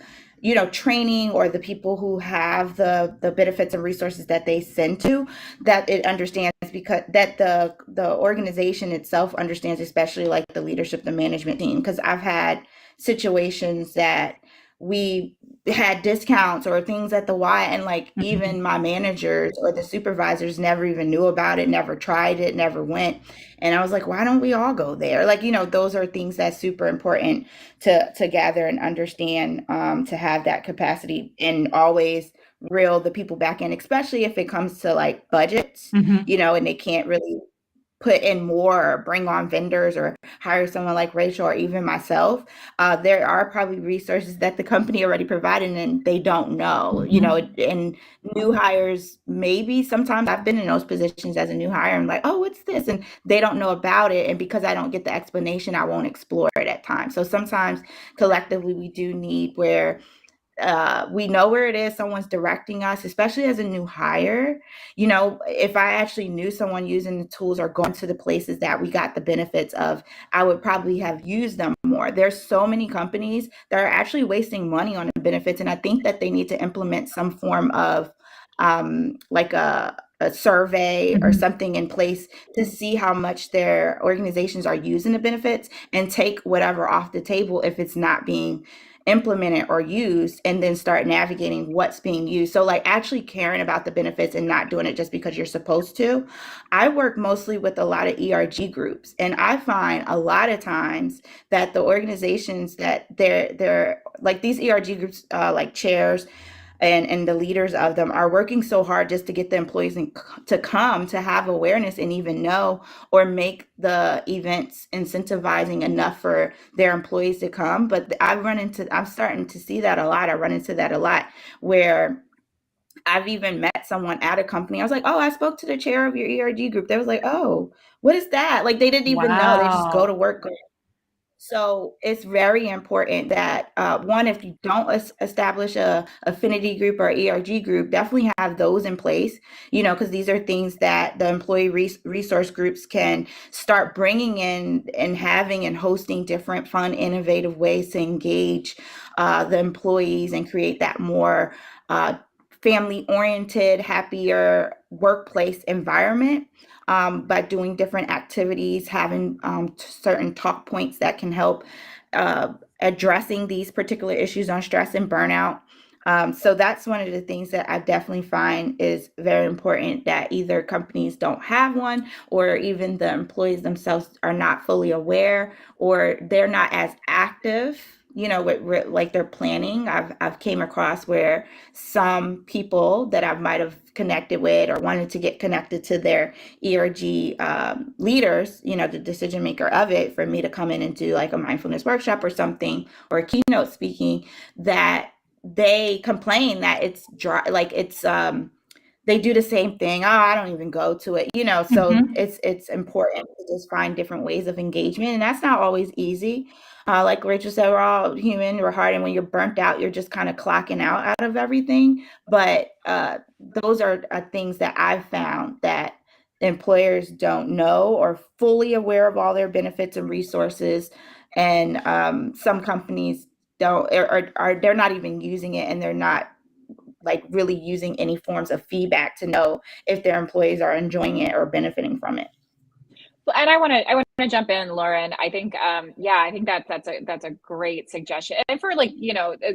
training, or the people who have the benefits and resources that they send to, that it understands, because that the organization itself understands, especially like the leadership, the management team. Because I've had situations that we had discounts or things at the Y, and like even my managers or the supervisors never even knew about it, never tried it, never went. And I was like, why don't we all go there? Like, those are things that's super important to gather and understand, to have that capacity, and always reel the people back in, especially if it comes to like budgets, and they can't really put in more or bring on vendors or hire someone like Rachel or even myself. There are probably resources that the company already provided and they don't know, and new hires, maybe sometimes I've been in those positions as a new hire. I'm like, oh, what's this? And they don't know about it. And because I don't get the explanation, I won't explore it at times. So sometimes collectively we do need where we know where it is, someone's directing us, especially as a new hire. If I actually knew someone using the tools or going to the places that we got the benefits of, I would probably have used them more. There's so many companies that are actually wasting money on the benefits. And I think that they need to implement some form of like a survey or something in place to see how much their organizations are using the benefits, and take whatever off the table if it's not being implemented or used, and then start navigating what's being used. So like actually caring about the benefits and not doing it just because you're supposed to. I work mostly with a lot of ERG groups, and I find a lot of times that the organizations that they're like these ERG groups, like chairs and the leaders of them, are working so hard just to get the employees to come, to have awareness and even know, or make the events incentivizing enough for their employees to come. But I'm starting to see that a lot. I run into that a lot, where I've even met someone at a company. I was like, oh, I spoke to the chair of your ERG group. They was like, oh, what is that? Like they didn't even know. They just go to work. So it's very important that, one, if you don't establish a affinity group or ERG group, definitely have those in place, because these are things that the employee resource groups can start bringing in, and having and hosting different fun, innovative ways to engage the employees and create that more family-oriented, happier workplace environment. By doing different activities, having certain talk points that can help addressing these particular issues on stress and burnout. So that's one of the things that I definitely find is very important, that either companies don't have one, or even the employees themselves are not fully aware, or they're not as active, with like their planning. I've came across where some people that I might have connected with or wanted to get connected to their ERG leaders, the decision maker of it, for me to come in and do like a mindfulness workshop or something, or a keynote speaking, that they complain that it's dry, like it's they do the same thing. Oh, I don't even go to it, so it's important to just find different ways of engagement, and that's not always easy. Like Rachel said, we're all human, we're hard, and when you're burnt out, you're just kind of clocking out of everything. But those are things that I've found that employers don't know or fully aware of all their benefits and resources, and some companies don't, or are they're not even using it, and they're not like really using any forms of feedback to know if their employees are enjoying it or benefiting from it. And I want to jump in, Lauren. I think, I think that's a great suggestion. And for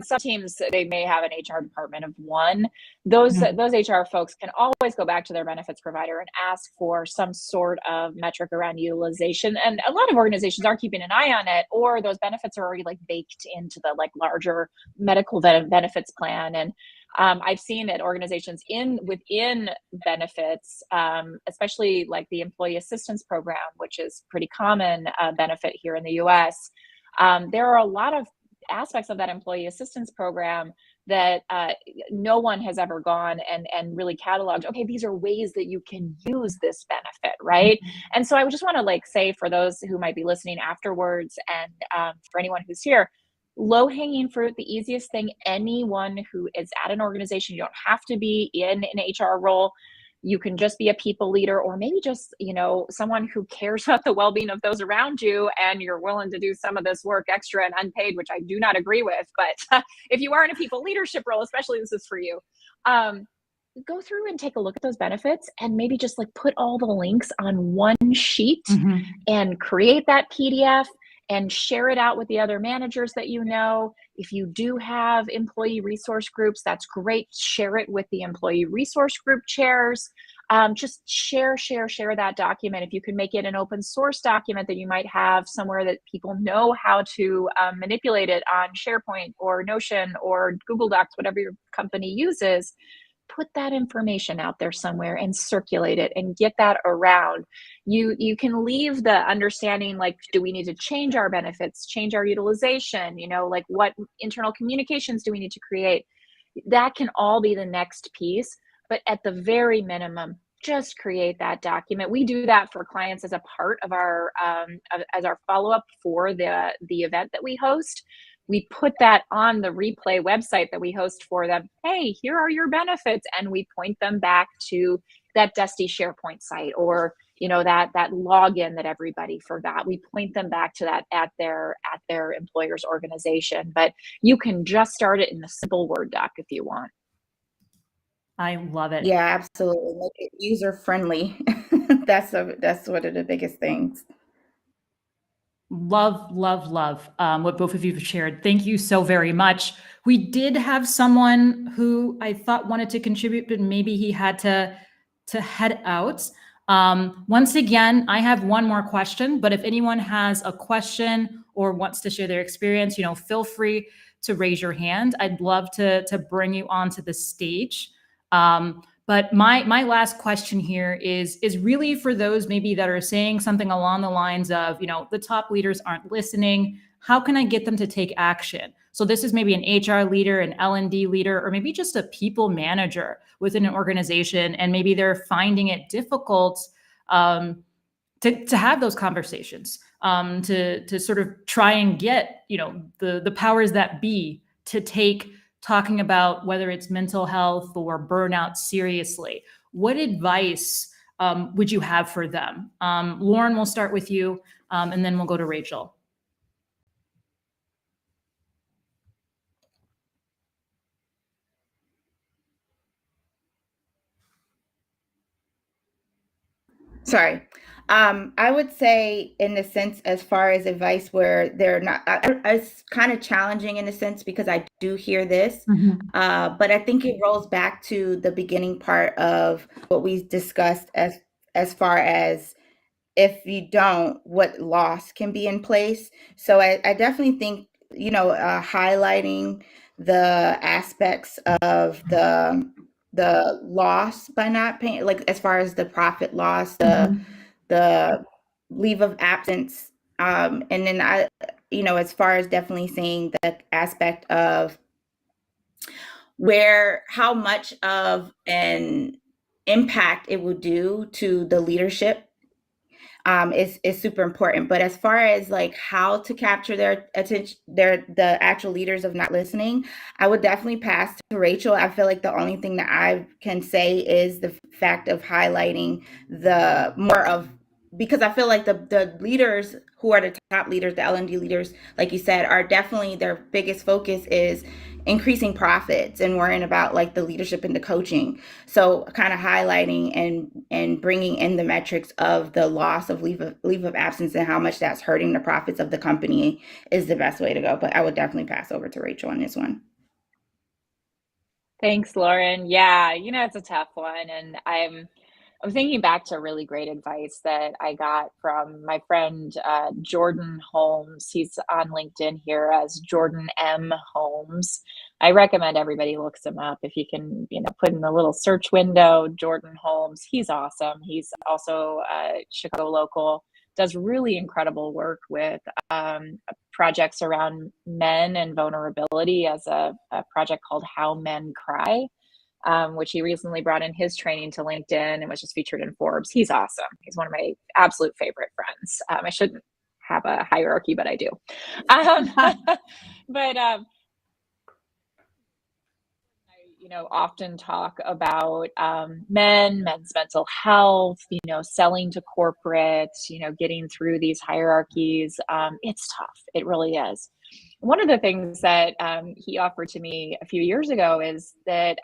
some teams, they may have an HR department of one. Those HR folks can always go back to their benefits provider and ask for some sort of metric around utilization. And a lot of organizations are keeping an eye on it, or those benefits are already like baked into the like larger medical benefits plan. And I've seen that organizations within benefits, especially like the employee assistance program, which is pretty common benefit here in the US. There are a lot of aspects of that employee assistance program that no one has ever gone and really cataloged. Okay, these are ways that you can use this benefit, right? And so I would just want to like say, for those who might be listening afterwards, and for anyone who's here, low-hanging fruit, the easiest thing, anyone who is at an organization, you don't have to be in an HR role. You can just be a people leader, or maybe just, someone who cares about the well-being of those around you, and you're willing to do some of this work extra and unpaid, which I do not agree with. But if you are in a people leadership role, especially, this is for you. Go through and take a look at those benefits, and maybe just like put all the links on one sheet and create that PDF and share it out with the other managers that you know. If you do have employee resource groups, that's great. Share it with the employee resource group chairs. Just share that document. If you can make it an open source document that you might have somewhere that people know how to manipulate it on SharePoint or Notion or Google Docs, whatever your company uses, put that information out there somewhere and circulate it and get that around. You can leave the understanding, like, do we need to change our benefits, change our utilization, like what internal communications do we need to create? That can all be the next piece, but at the very minimum, just create that document. We do that for clients as a part of our as our follow-up for the event that we host. We put that on the replay website that we host for them. Hey, here are your benefits. And we point them back to that dusty SharePoint site, or, that login that everybody forgot. We point them back to that at their employer's organization. But you can just start it in a simple Word doc if you want. I love it. Yeah, absolutely. Make it user friendly. That's one of the biggest things. Love what both of you have shared. Thank you so very much. We did have someone who I thought wanted to contribute, but maybe he had to head out. Once again, I have one more question, but if anyone has a question or wants to share their experience, feel free to raise your hand. I'd love to bring you onto the stage. But my last question here is really for those maybe that are saying something along the lines of, the top leaders aren't listening. How can I get them to take action? So this is maybe an HR leader, an L&D leader, or maybe just a people manager within an organization, and maybe they're finding it difficult to have those conversations, to sort of try and get, the powers that be to take talking about whether it's mental health or burnout seriously. What advice would you have for them? Lauren, we'll start with you, and then we'll go to Rachel. Sorry. I would say, in the sense, as far as advice, where they're not, it's kind of challenging in a sense because I do hear this, but I think it rolls back to the beginning part of what we discussed as far as if you don't, what loss can be in place. So I definitely think, highlighting the aspects of the loss by not paying, like as far as the profit loss, the leave of absence, and then as far as definitely seeing the aspect of how much of an impact it will do to the leadership, is super important. But as far as like how to capture their attention, the actual leaders of not listening, I would definitely pass to Rachel. I feel like the only thing that I can say is the fact of highlighting the more of, because I feel like the leaders who are the top leaders, the L&D leaders, like you said, are definitely, their biggest focus is increasing profits and worrying about like the leadership and the coaching. So kind of highlighting and bringing in the metrics of the loss of leave of absence and how much that's hurting the profits of the company is the best way to go. But I would definitely pass over to Rachel on this one. Thanks, Lauren. Yeah, it's a tough one. And I'm thinking back to really great advice that I got from my friend Jordan Holmes. He's on LinkedIn here as Jordan M. Holmes. I recommend everybody looks him up. If you can, put in the little search window, Jordan Holmes. He's awesome. He's also a Chicago local, does really incredible work with projects around men and vulnerability, as a project called How Men Cry. Which he recently brought in his training to LinkedIn and was just featured in Forbes. He's awesome. He's one of my absolute favorite friends. I shouldn't have a hierarchy, but I do. But I, often talk about men's mental health, selling to corporate, getting through these hierarchies. It's tough. It really is. One of the things that he offered to me a few years ago is that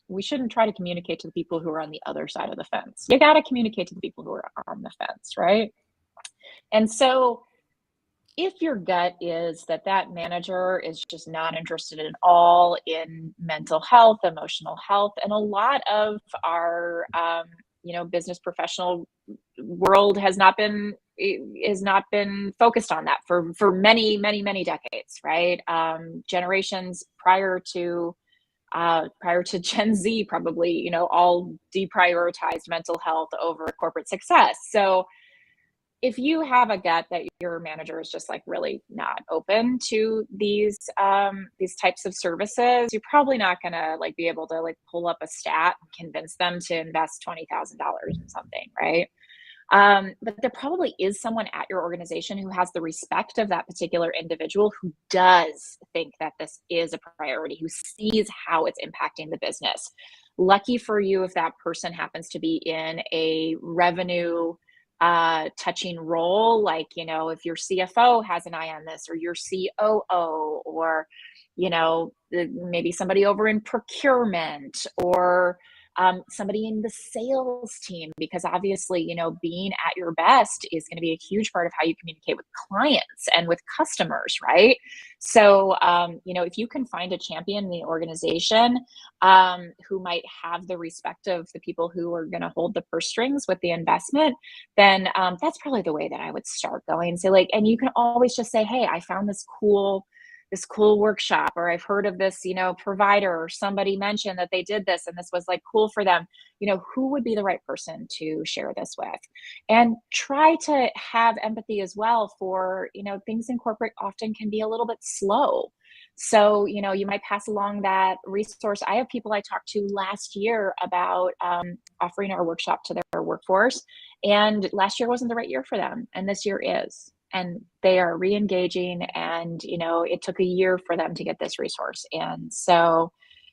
we shouldn't try to communicate to the people who are on the other side of the fence. You got to communicate to the people who are on the fence, right? And so if your gut is that manager is just not interested at all in mental health, emotional health, and a lot of our business professional world has not been focused on that for many, many, many decades, right? Generations prior to Gen Z, probably, all deprioritized mental health over corporate success. So if you have a gut that your manager is just like really not open to these types of services, you're probably not gonna like be able to like pull up a stat and convince them to invest $20,000 in something, right? But there probably is someone at your organization who has the respect of that particular individual, who does think that this is a priority, who sees how it's impacting the business. Lucky for you if that person happens to be in a revenue touching role, like, if your CFO has an eye on this, or your COO, or, maybe somebody over in procurement, or somebody in the sales team, because obviously, being at your best is going to be a huge part of how you communicate with clients and with customers, right? So, if you can find a champion in the organization who might have the respect of the people who are going to hold the purse strings with the investment, then that's probably the way that I would start going. So and you can always just say, hey, I found this cool workshop, or I've heard of this, provider, or somebody mentioned that they did this and this was like cool for them. Who would be the right person to share this with? And try to have empathy as well for, things in corporate often can be a little bit slow. So, you might pass along that resource. I have people I talked to last year about offering our workshop to their workforce, and last year wasn't the right year for them, and this year is. And they are re-engaging, and, it took a year for them to get this resource. And so,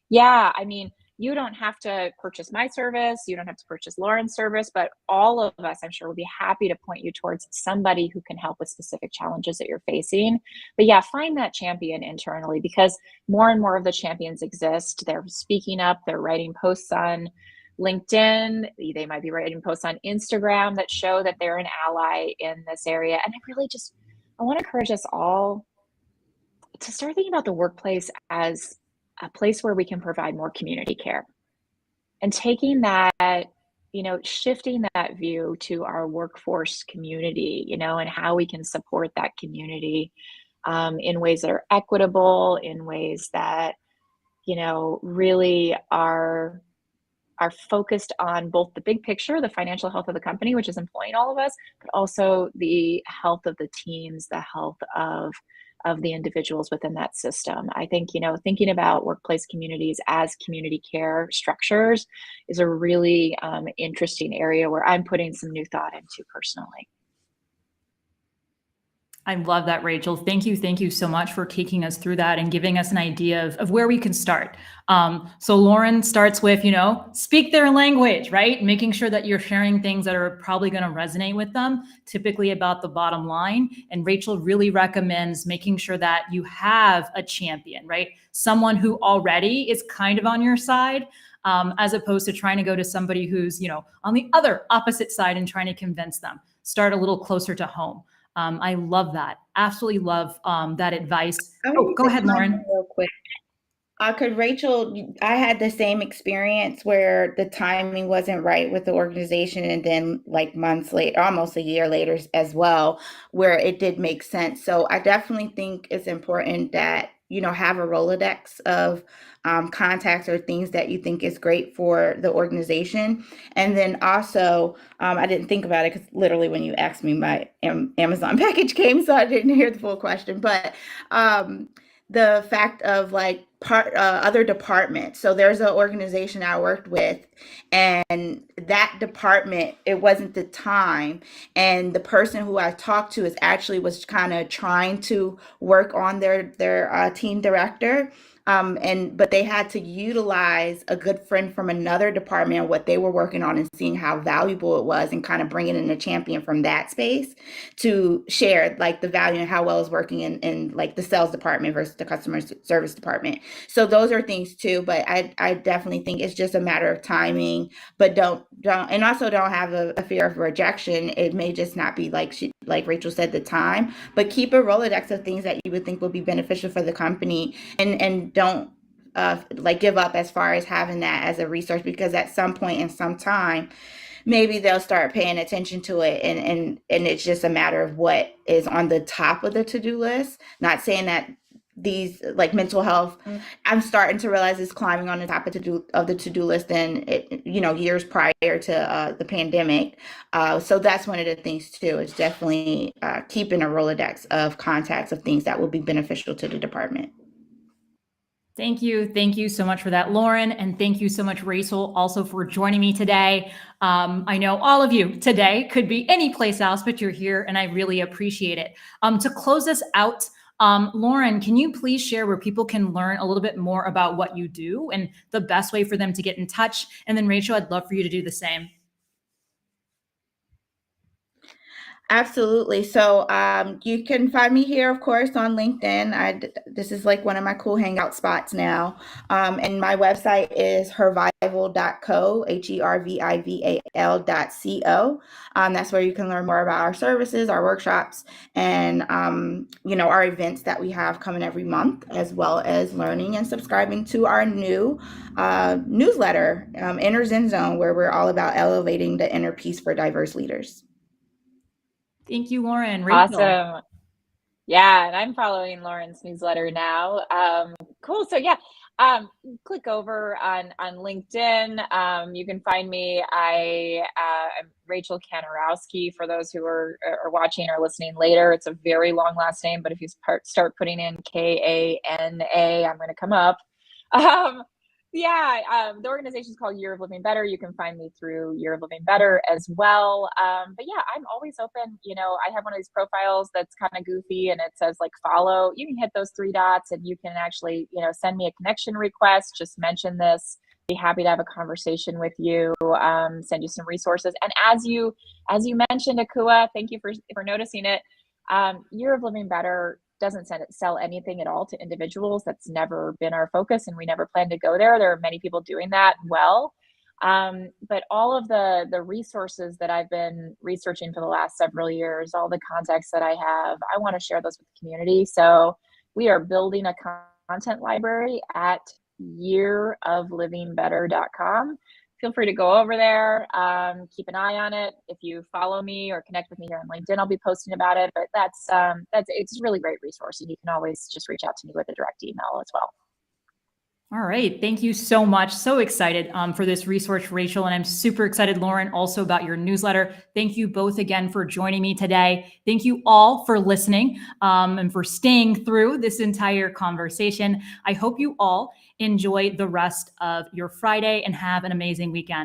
yeah, I mean, you don't have to purchase my service. You don't have to purchase Lauren's service, but all of us, I'm sure, will be happy to point you towards somebody who can help with specific challenges that you're facing. But yeah, find that champion internally, because more and more of the champions exist. They're speaking up, they're writing posts on LinkedIn. They might be writing posts on Instagram that show that they're an ally in this area. And I want to encourage us all to start thinking about the workplace as a place where we can provide more community care, and taking that, shifting that view to our workforce community, and how we can support that community in ways that are equitable, in ways that, really are focused on both the big picture, the financial health of the company, which is employing all of us, but also the health of the teams, the health of the individuals within that system. I think, thinking about workplace communities as community care structures is a really interesting area where I'm putting some new thought into personally. I love that, Rachel. Thank you. Thank you so much for taking us through that and giving us an idea of where we can start. So Lauren starts with, speak their language, right? Making sure that you're sharing things that are probably going to resonate with them, typically about the bottom line. And Rachel really recommends making sure that you have a champion, right? Someone who already is kind of on your side, as opposed to trying to go to somebody who's, on the other opposite side and trying to convince them. Start a little closer to home. I love that. Absolutely love that advice. Oh, go ahead, Lauren. Real quick. Could Rachel, I had the same experience where the timing wasn't right with the organization, and then like months later, almost a year later as well, where it did make sense. So I definitely think it's important that, have a Rolodex of contacts or things that you think is great for the organization. And then also, I didn't think about it because literally when you asked me, my Amazon package came, so I didn't hear the full question. But the fact of like other departments. So there's an organization I worked with, and that department, it wasn't the time. And the person who I talked to was kind of trying to work on their team director. But they had to utilize a good friend from another department and what they were working on and seeing how valuable it was, and kind of bringing in a champion from that space to share like the value and how well it's working in like the sales department versus the customer service department. So those are things too, but I definitely think it's just a matter of timing, but don't have a fear of rejection. It may just not be like Rachel said, the time, but keep a Rolodex of things that you would think would be beneficial for the company, and don't give up as far as having that as a resource, because at some point in some time, maybe they'll start paying attention to it, and it's just a matter of what is on the top of the to-do list. Not saying that these like mental health, I'm starting to realize it's climbing on the top of the to-do list than years prior to the pandemic. So that's one of the things too. It's definitely keeping a Rolodex of contacts of things that will be beneficial to the department. Thank you. Thank you so much for that, Lauren. And thank you so much, Rachel, also for joining me today. I know all of you today could be any place else, but you're here and I really appreciate it. To close us out, Lauren, can you please share where people can learn a little bit more about what you do and the best way for them to get in touch? And then Rachel, I'd love for you to do the same. Absolutely. So you can find me here, of course, on LinkedIn. This is like one of my cool hangout spots now. And my website is hervival.co, hervival.co. That's where you can learn more about our services, our workshops, and our events that we have coming every month, as well as learning and subscribing to our new newsletter, Inner Zen Zone, where we're all about elevating the inner peace for diverse leaders. Thank you, Lauren. Rachel. Awesome. Yeah, and I'm following Lauren's newsletter now. Cool. So yeah, click over on LinkedIn. You can find me. I'm Rachel Kanarowski. For those who are watching or listening later, it's a very long last name, but if you start putting in K-A-N-A, I'm going to come up. The organization is called Year of Living Better. You can find me through Year of Living Better as well. But yeah, I'm always open. I have one of these profiles that's kind of goofy and it says like follow. You can hit those 3 dots and you can actually, send me a connection request. Just mention this. Be happy to have a conversation with you. Send you some resources. And as you mentioned, Akua, thank you for noticing it. Year of Living Better doesn't sell anything at all to individuals. That's never been our focus, and we never plan to go there. There are many people doing that well. But all of the resources that I've been researching for the last several years, all the contacts that I have, I want to share those with the community. So we are building a content library at yearoflivingbetter.com. Feel free to go over there, keep an eye on it. If you follow me or connect with me here on LinkedIn, I'll be posting about it. But it's a really great resource, and you can always just reach out to me with a direct email as well. All right. Thank you so much. So excited for this resource, Rachel. And I'm super excited, Lauren, also about your newsletter. Thank you both again for joining me today. Thank you all for listening and for staying through this entire conversation. I hope you all enjoy the rest of your Friday and have an amazing weekend.